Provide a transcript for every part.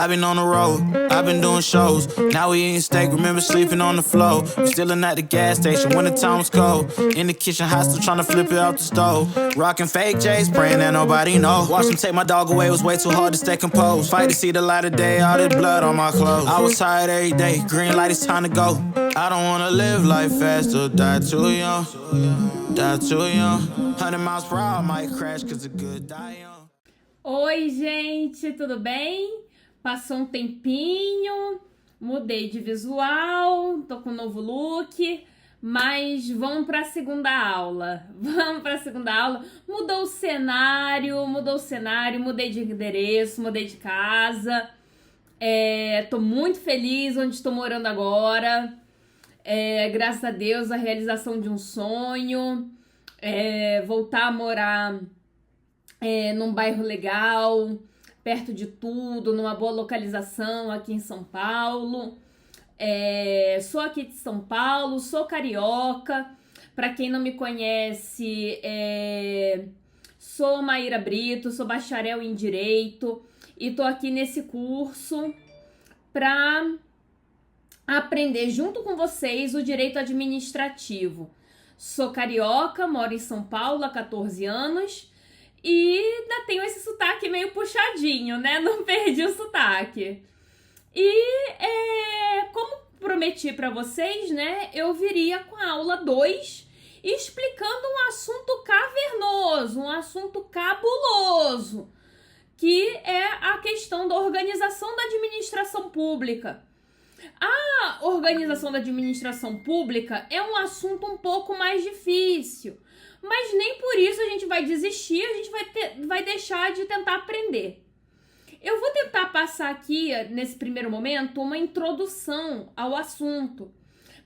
I've been on the road, I've been doing shows. Now we eating steak, remember sleeping on the floor. We stillin' at the gas station when the time was cold. In the kitchen, hot still tryna flip it out the stove. Rockin' fake J's, praying that nobody know. Watch them take my dog away, it was way too hard to stay composed. Fight to see the light of day, all this blood on my clothes. I was tired every day, green light, it's time to go. I don't wanna live life fast or die too young. Die too young. 100 miles per hour, I might crash cause the good die young. Oi, gente, tudo bem? Passou um tempinho, mudei de visual, tô com um novo look, mas vamos para a segunda aula. Vamos para a segunda aula. Mudou o cenário, mudei de endereço, mudei de casa. Tô muito feliz onde estou morando agora. Graças a Deus, a realização de um sonho. Voltar a morar num bairro legal, perto de tudo, numa boa localização aqui em São Paulo. Sou aqui de São Paulo, sou carioca. Para quem não me conhece, sou Maíra Brito, sou bacharel em Direito e tô aqui nesse curso para aprender junto com vocês o direito administrativo. Sou carioca, moro em São Paulo há 14 anos e ainda tenho esse sotaque meio puxadinho, né? Não perdi o sotaque. E como prometi para vocês, né? Eu viria com a aula 2 explicando um assunto cavernoso, um assunto cabuloso, que é a questão da organização da administração pública. A organização da administração pública é um assunto um pouco mais difícil, mas nem por isso a gente vai desistir, a gente vai deixar de tentar aprender. Eu vou tentar passar aqui, nesse primeiro momento, uma introdução ao assunto,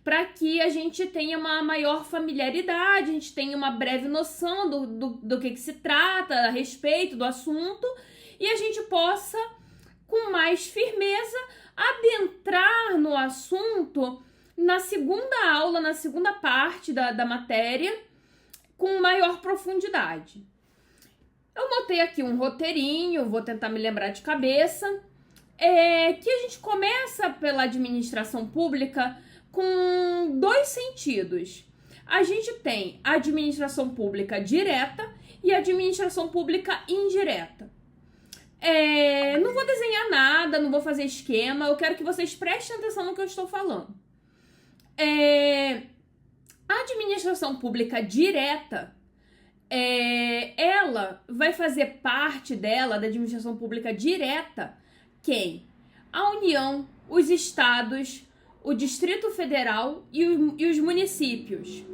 para que a gente tenha uma maior familiaridade, a gente tenha uma breve noção do que se trata a respeito do assunto, e a gente possa, com mais firmeza, adentrar no assunto na segunda aula, na segunda parte da matéria, com maior profundidade. Eu notei aqui um roteirinho, vou tentar me lembrar de cabeça, que a gente começa pela administração pública com 2 sentidos. A gente tem a administração pública direta e a administração pública indireta. Não vou desenhar nada, não vou fazer esquema, eu quero que vocês prestem atenção no que eu estou falando. A administração pública direta, ela vai fazer parte dela, da administração pública direta, quem? A União, os estados, o Distrito Federal e os municípios.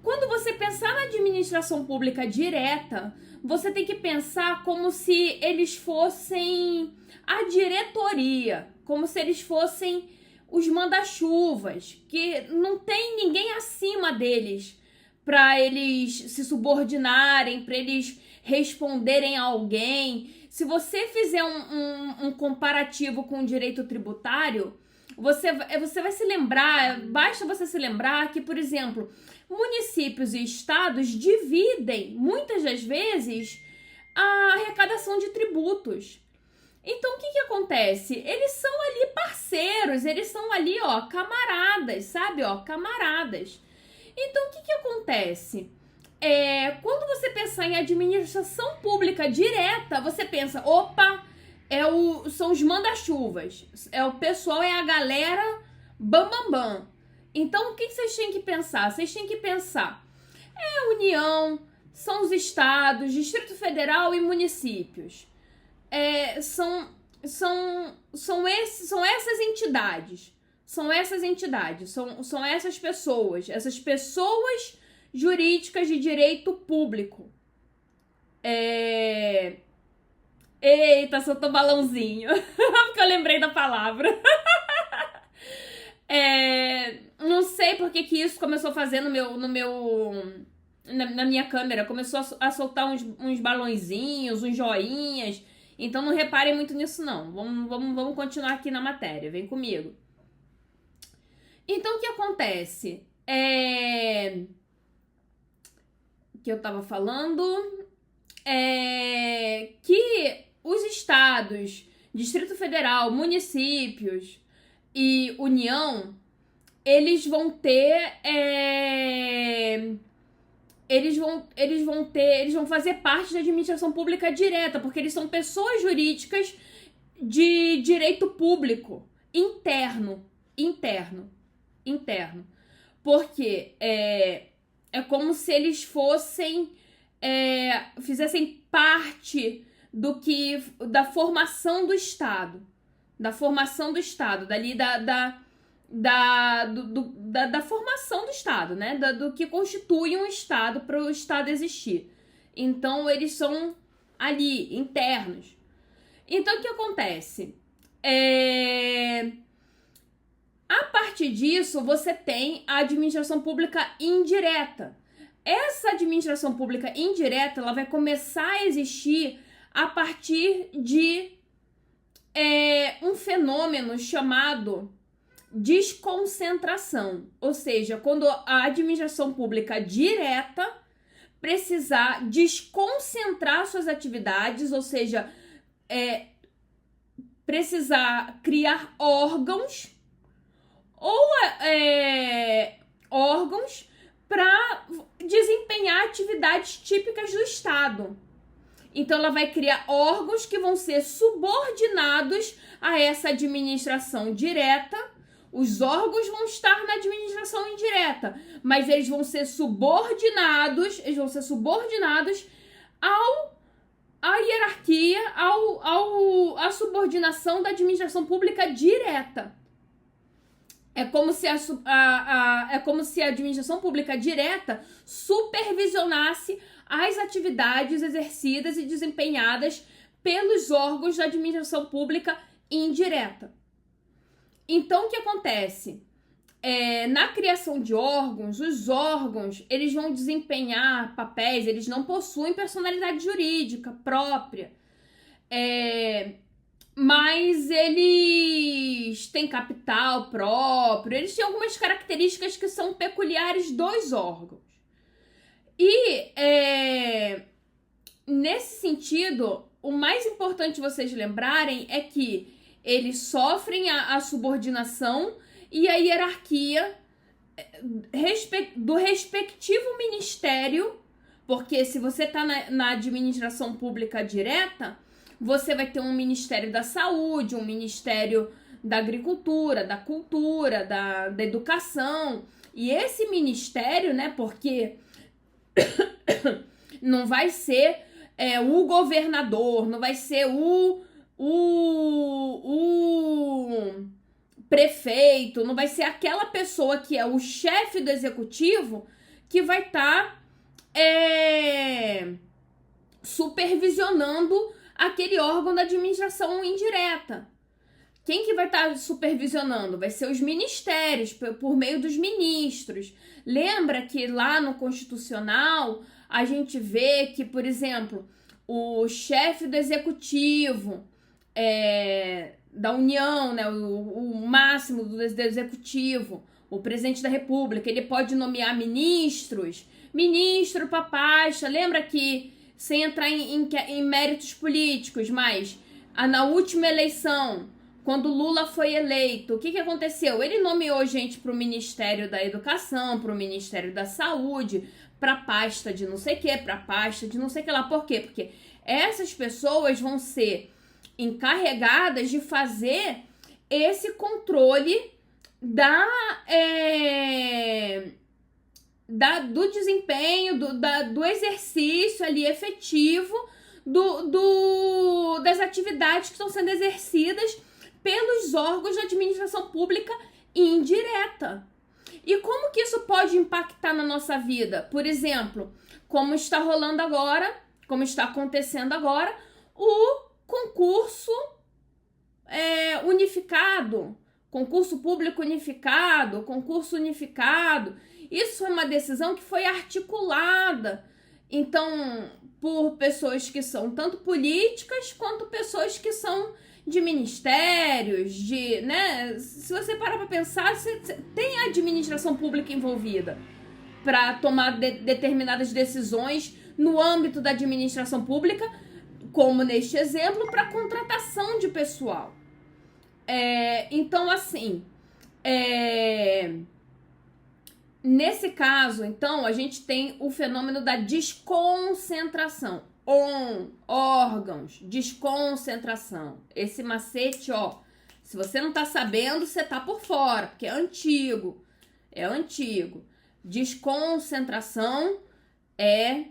Quando você pensar na administração pública direta, você tem que pensar como se eles fossem a diretoria, como se eles fossem os manda-chuvas, que não tem ninguém acima deles para eles se subordinarem, para eles responderem a alguém. Se você fizer um comparativo com o direito tributário, você vai se lembrar, basta você se lembrar que, por exemplo, municípios e estados dividem, muitas das vezes, a arrecadação de tributos. Então, o que acontece? Eles são ali parceiros, eles são ali, camaradas, sabe? Camaradas. Então, o que acontece? Quando você pensar em administração pública direta, você pensa, opa, são os manda-chuvas, o pessoal, é a galera bam. Então, o que vocês têm que pensar? Vocês têm que pensar, a União, são os estados, Distrito Federal e municípios. São essas entidades, são essas pessoas jurídicas de direito público. Eita, soltou balãozinho, porque eu lembrei da palavra. Não sei porque que isso começou a fazer na minha câmera, começou a soltar uns balãozinhos, uns joinhas. Então não reparem muito nisso não. Vamos continuar aqui na matéria. Vem comigo. Então o que acontece? Que eu tava falando que os estados, Distrito Federal, municípios e União, eles vão ter, eles vão fazer parte da administração pública direta, porque eles são pessoas jurídicas de direito público interno. Porque é como se eles fizessem parte da formação do Estado. Da formação do Estado, dali da formação do Estado, né? Do que constitui um Estado para o Estado existir. Então, eles são ali, internos. Então, o que acontece? A partir disso, você tem a administração pública indireta. Essa administração pública indireta, ela vai começar a existir a partir de um fenômeno chamado desconcentração. Ou seja, quando a administração pública direta precisar desconcentrar suas atividades, ou seja, precisar criar órgãos para desempenhar atividades típicas do Estado. Então, ela vai criar órgãos que vão ser subordinados a essa administração direta. Os órgãos vão estar na administração indireta, mas eles vão ser subordinados, à hierarquia, à subordinação da administração pública direta. É como se a administração pública direta supervisionasse as atividades exercidas e desempenhadas pelos órgãos da administração pública indireta. Então, o que acontece? Na criação de órgãos, os órgãos, eles vão desempenhar papéis, eles não possuem personalidade jurídica própria, mas eles têm capital próprio, eles têm algumas características que são peculiares dos órgãos. E, nesse sentido, o mais importante vocês lembrarem é que eles sofrem a subordinação e a hierarquia do respectivo ministério, porque se você está na administração pública direta, você vai ter um Ministério da Saúde, um Ministério da Agricultura, da Cultura, da Educação, e esse ministério, né, porque não vai ser o governador, não vai ser o prefeito, não vai ser aquela pessoa que é o chefe do executivo que vai estar supervisionando aquele órgão da administração indireta. Quem que vai estar supervisionando? Vai ser os ministérios, por meio dos ministros. Lembra que lá no Constitucional a gente vê que, por exemplo, o chefe do executivo da União, né, o máximo do executivo, o presidente da República, ele pode nomear ministro para pasta. Lembra que, sem entrar em méritos políticos, mas na última eleição, quando Lula foi eleito, o que aconteceu? Ele nomeou gente para o Ministério da Educação, para o Ministério da Saúde, para pasta de não sei o que, para pasta de não sei o que lá. Por quê? Porque essas pessoas vão ser encarregadas de fazer esse controle do desempenho, do exercício ali efetivo das atividades que estão sendo exercidas pelos órgãos da administração pública indireta. E como que isso pode impactar na nossa vida? Por exemplo, como está rolando agora, como está acontecendo agora, o concurso unificado, concurso público unificado, concurso unificado. Isso foi uma decisão que foi articulada, então, por pessoas que são tanto políticas quanto pessoas que são de ministérios, né? Se você parar para pensar, tem a administração pública envolvida para tomar determinadas decisões no âmbito da administração pública, como neste exemplo, para contratação de pessoal. Então, assim, nesse caso, então, a gente tem o fenômeno da desconcentração. Órgãos, desconcentração. Esse macete, ó, se você não tá sabendo, você tá por fora, porque é antigo. É antigo. Desconcentração é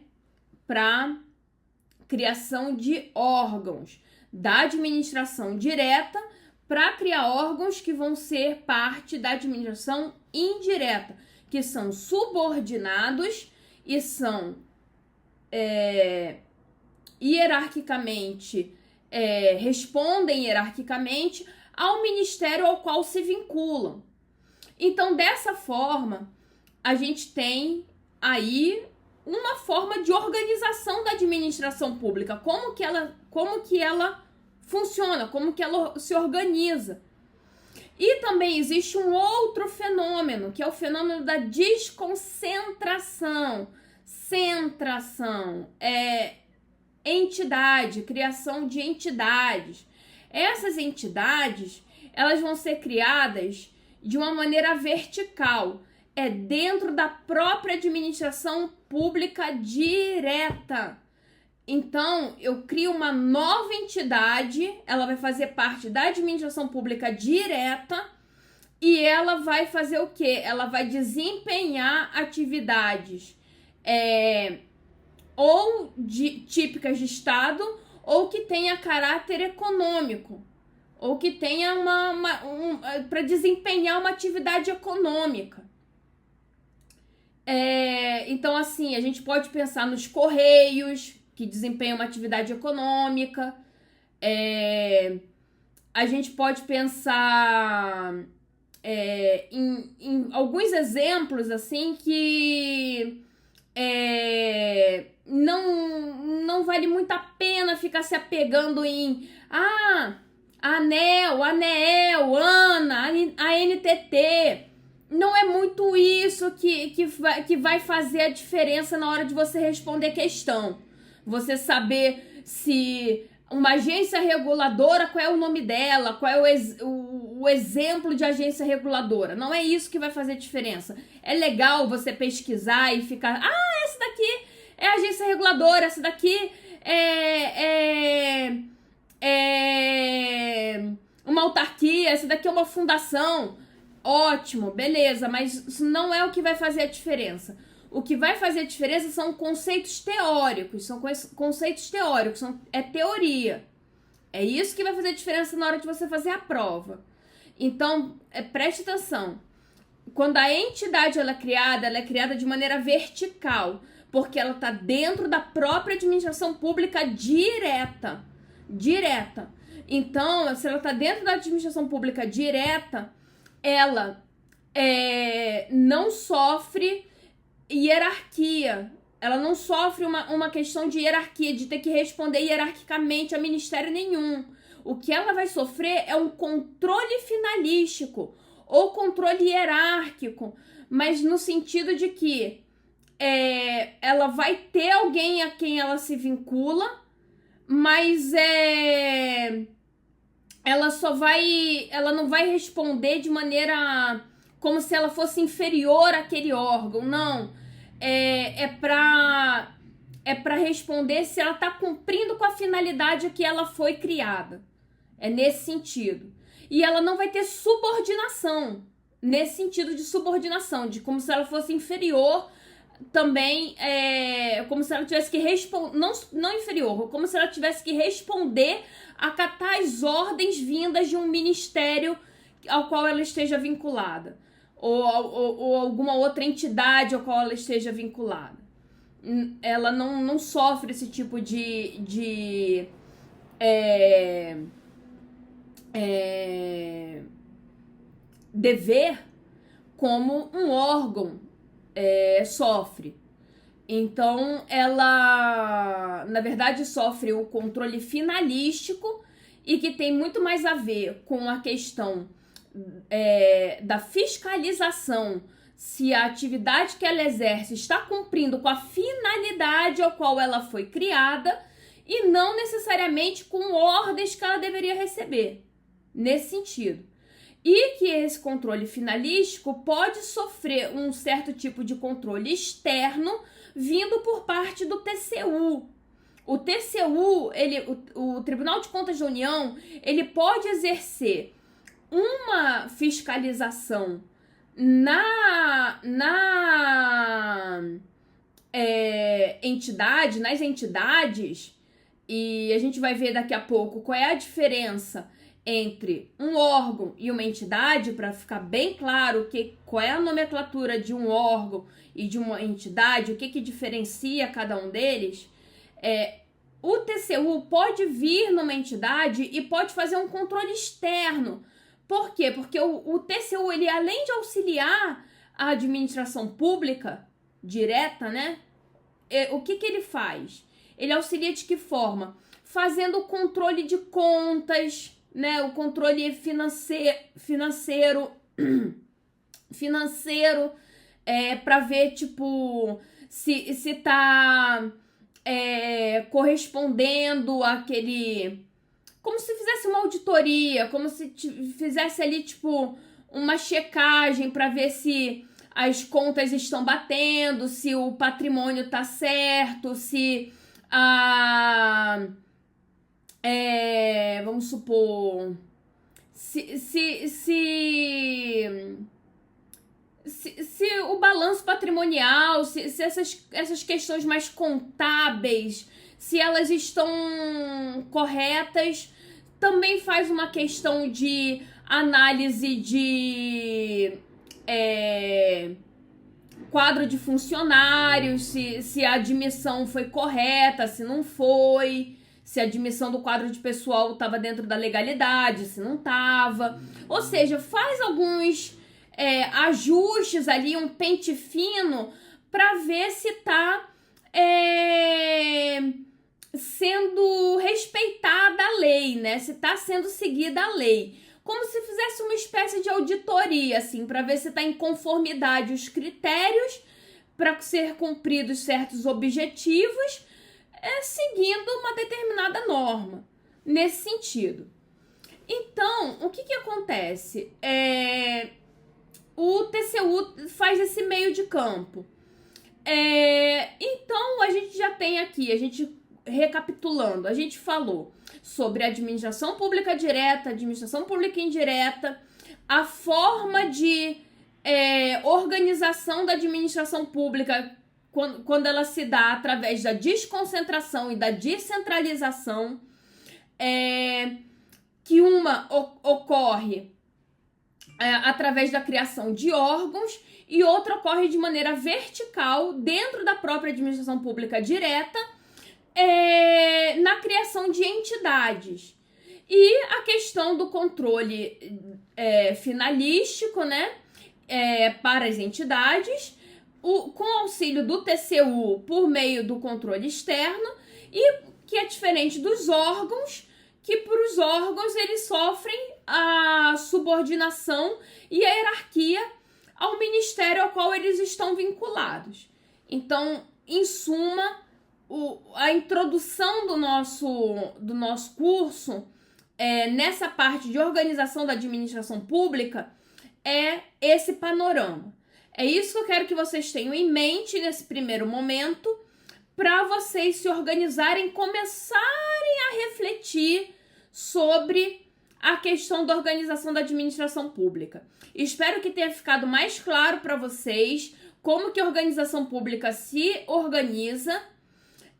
para criação de órgãos da administração direta para criar órgãos que vão ser parte da administração indireta, que são subordinados e são hierarquicamente, respondem hierarquicamente ao ministério ao qual se vinculam. Então, dessa forma, a gente tem aí uma forma de organização da administração pública, como que ela funciona, como que ela se organiza. E também existe um outro fenômeno, que é o fenômeno da desconcentração. Centração, entidade, criação de entidades. Essas entidades, elas vão ser criadas de uma maneira vertical, dentro da própria administração pública direta. Então, eu crio uma nova entidade, ela vai fazer parte da administração pública direta e ela vai fazer o quê? Ela vai desempenhar atividades ou típicas de Estado ou que tenha caráter econômico, ou que tenha para desempenhar uma atividade econômica. Então, assim, a gente pode pensar nos Correios, que desempenham uma atividade econômica. A gente pode pensar em alguns exemplos, assim, que não vale muito a pena ficar se apegando em ANEEL, ANA, a NTT. Não é muito isso que vai fazer a diferença na hora de você responder a questão. Você saber se uma agência reguladora, qual é o nome dela, qual é o exemplo de agência reguladora. Não é isso que vai fazer diferença. É legal você pesquisar e ficar... essa daqui é agência reguladora, essa daqui é uma autarquia, essa daqui é uma fundação. Ótimo, beleza, mas isso não é o que vai fazer a diferença. O que vai fazer a diferença são conceitos teóricos, é teoria. É isso que vai fazer a diferença na hora de você fazer a prova. Então, preste atenção. Quando a entidade ela é criada de maneira vertical, porque ela está dentro da própria administração pública direta. Então, se ela está dentro da administração pública direta, ela não sofre hierarquia. Ela não sofre uma questão de hierarquia, de ter que responder hierarquicamente a ministério nenhum. O que ela vai sofrer é um controle finalístico ou controle hierárquico, mas no sentido de que ela vai ter alguém a quem ela se vincula, mas ela não vai responder de maneira como se ela fosse inferior àquele órgão, não. É para responder se ela está cumprindo com a finalidade que ela foi criada. É nesse sentido. E ela não vai ter subordinação, nesse sentido de subordinação, de como se ela fosse inferior também, como se ela tivesse que responder, não inferior, como se ela tivesse que responder, acatar as ordens vindas de um ministério ao qual ela esteja vinculada, ou alguma outra entidade ao qual ela esteja vinculada. Ela não sofre esse tipo de dever como um órgão sofre. Então, ela, na verdade, sofre o controle finalístico e que tem muito mais a ver com a questão da fiscalização, se a atividade que ela exerce está cumprindo com a finalidade ao qual ela foi criada, e não necessariamente com ordens que ela deveria receber, nesse sentido. E que esse controle finalístico pode sofrer um certo tipo de controle externo vindo por parte do TCU. O TCU, o Tribunal de Contas da União, ele pode exercer uma fiscalização nas entidades, e a gente vai ver daqui a pouco qual é a diferença entre um órgão e uma entidade, para ficar bem claro qual é a nomenclatura de um órgão e de uma entidade, o que diferencia cada um deles. O TCU pode vir numa entidade e pode fazer um controle externo. Por quê? Porque o TCU, ele, além de auxiliar a administração pública direta, né? O que ele faz? Ele auxilia de que forma? Fazendo o controle de contas, né? O controle financeiro para ver, tipo, se tá correspondendo àquele... Como se fizesse uma auditoria, como se fizesse ali, tipo, uma checagem para ver se as contas estão batendo, se o patrimônio tá certo, se vamos supor, se o balanço patrimonial, se essas questões mais contábeis, se elas estão corretas. Também faz uma questão de análise de quadro de funcionários, se a admissão foi correta, se não foi, se a admissão do quadro de pessoal estava dentro da legalidade, se não estava. Ou seja, faz alguns ajustes ali, um pente fino, para ver se está sendo respeitada a lei, né? Se está sendo seguida a lei. Como se fizesse uma espécie de auditoria, assim, para ver se está em conformidade os critérios para ser cumpridos certos objetivos, seguindo uma determinada norma, nesse sentido. Então, o que acontece? O TCU faz esse meio de campo. Então, a gente já tem aqui, recapitulando, a gente falou sobre administração pública direta, administração pública indireta, a forma de organização da administração pública quando ela se dá através da desconcentração e da descentralização, que uma ocorre através da criação de órgãos e outra ocorre de maneira vertical dentro da própria administração pública direta, na criação de entidades. E a questão do controle finalístico, né, para as entidades, com auxílio do TCU por meio do controle externo, e que é diferente dos órgãos, que para os órgãos eles sofrem a subordinação e a hierarquia ao ministério ao qual eles estão vinculados. Então, em suma, a introdução do nosso curso nessa parte de organização da administração pública é esse panorama. É isso que eu quero que vocês tenham em mente nesse primeiro momento, para vocês se organizarem, começarem a refletir sobre a questão da organização da administração pública. Espero que tenha ficado mais claro para vocês como que a organização pública se organiza.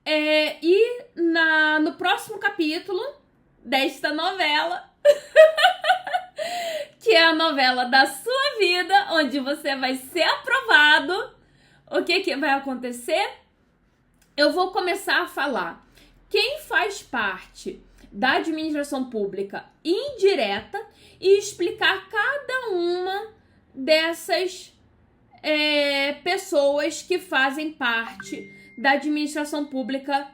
E no próximo capítulo desta novela, que é a novela da sua vida, onde você vai ser aprovado, o que vai acontecer? Eu vou começar a falar quem faz parte da administração pública indireta e explicar cada uma dessas pessoas que fazem parte da administração pública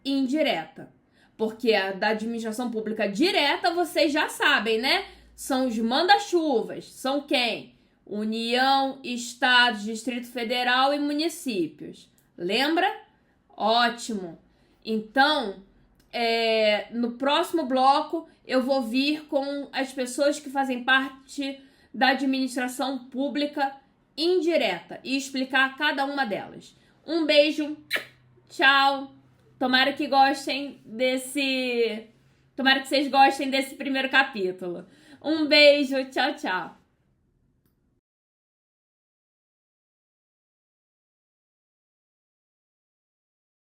indireta. Porque a da administração pública direta, vocês já sabem, né? São os manda-chuvas. São quem? União, Estados, Distrito Federal e municípios. Lembra? Ótimo. Então, no próximo bloco eu vou vir com as pessoas que fazem parte da administração pública indireta e explicar cada uma delas. Um beijo, tchau. Tomara que vocês gostem desse primeiro capítulo. Um beijo, tchau, tchau.